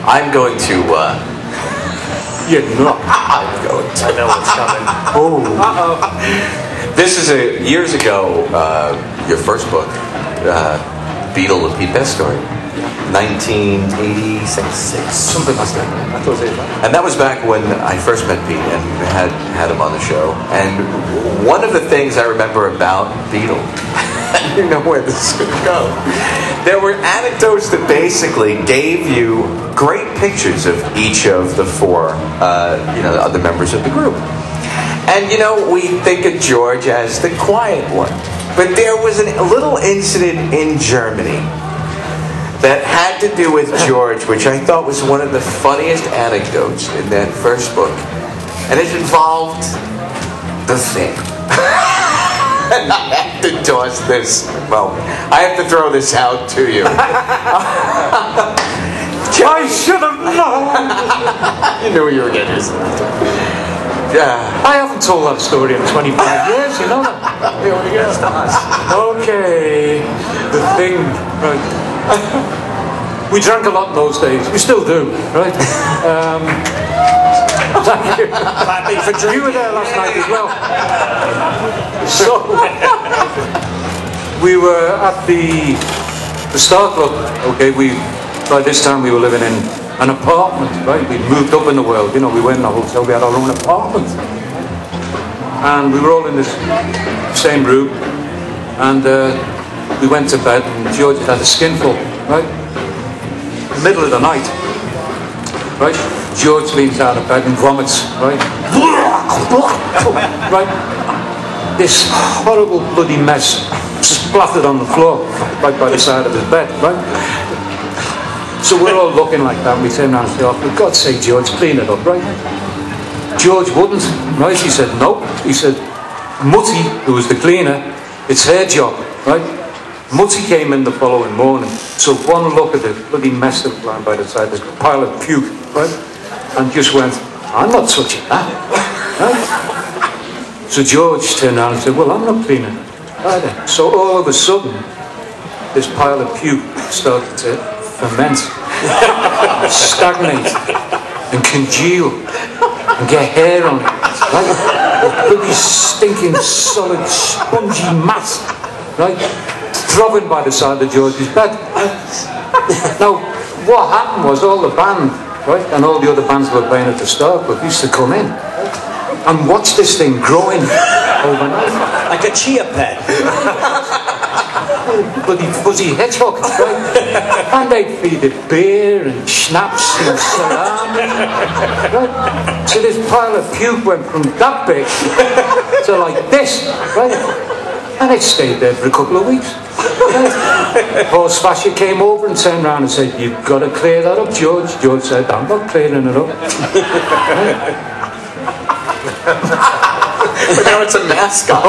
I'm going to, You're not. I'm going to. I know what's coming. Oh. This is years ago, your first book, Beatle Pete story. 1986, Something like that. I thought it was. and that was back when I first met Pete and had him on the show. And one of the things I remember about Beatle, you know where this is going to go. There were anecdotes that basically gave you great pictures of each of the four, the other members of the group. And we think of George as the quiet one, but there was a little incident in Germany that had to do with George, which I thought was one of the funniest anecdotes in that first book. And it involved the thing. And I have to toss this. Well, I have to throw this out to you. I should have known. You knew you were getting this. Yeah. I haven't told that story in 25 years, you know that. Okay. The thing. Right. We drank a lot in those days. We still do, right? Thank you. You were there last night as well. So we were at the Star Club. Okay, by this time we were living in an apartment, right? We'd moved up in the world. We weren't in a hotel. We had our own apartment, and we were all in this same room. And we went to bed, and George had a skinful, right? Middle of the night, right? George leans out of bed and vomits, right? Right? This horrible bloody mess splattered on the floor, right by the side of his bed, right? So we're all looking like that, and we turn around and say, oh, for God's sake, George, clean it up, right? George wouldn't, right? He said, no. He said, Mutty, who was the cleaner, it's her job, right? Mutty came in the following morning, so one look at the bloody mess that was lying by the side, this pile of puke, right? And just went, I'm not touching that, right? So George turned around and said, well, I'm not cleaning it either. So all of a sudden, this pile of puke started to ferment, stagnate, and congeal, and get hair on it, right? A bloody stinking, solid, spongy mass, right? Throbbing by the side of George's bed. Now, what happened was all the band, right, and all the other bands that were playing at the Star Club used to come in and watch this thing growing overnight. Like a chia pet. Bloody fuzzy hedgehog, right? And they'd feed it beer and schnapps and salami, right? So this pile of puke went from that big to like this, right? And it stayed there for a couple of weeks. Horse Fasher came over and turned around and said, you've got to clear that up, George. George said, I'm not clearing it up. But now it's a mascot.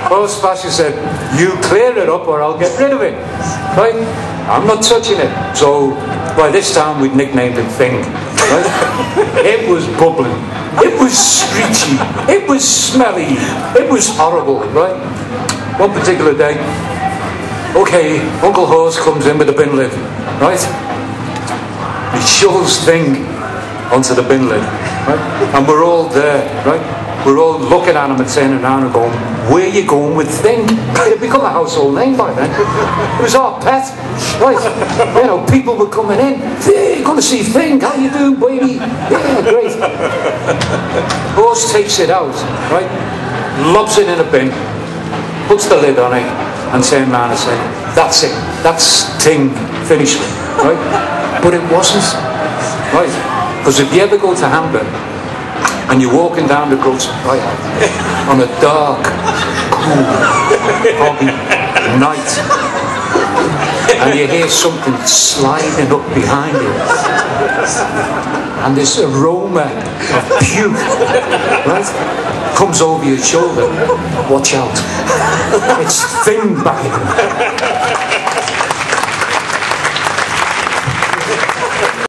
Horse Fasher said, you clear it up or I'll get rid of it. Right? I'm not touching it. So by this time we'd nicknamed him Thing. Right? It was bubbling. It was screechy. It was smelly. It was horrible, right? One particular day, okay, Uncle Horse comes in with the bin lid, right? He shoves Thing onto the bin lid, right? And we're all there, right? We're all looking at him and turning around and going, where are you going with Thing? It had become a household name by then. It was our pet, right? People were coming in, you're going to see Thing, how you doing, baby? Yeah, great. Horse takes it out, right? Lobs it in a bin, puts the lid on it, and turns around and says, that's it, that's Thing, finished, right? But it wasn't, right? Because if you ever go to Hamburg, and you're walking down the Gross right on a dark, cool, foggy night, and you hear something sliding up behind you, and this aroma of puke, right, comes over your shoulder. Watch out! It's Thing back.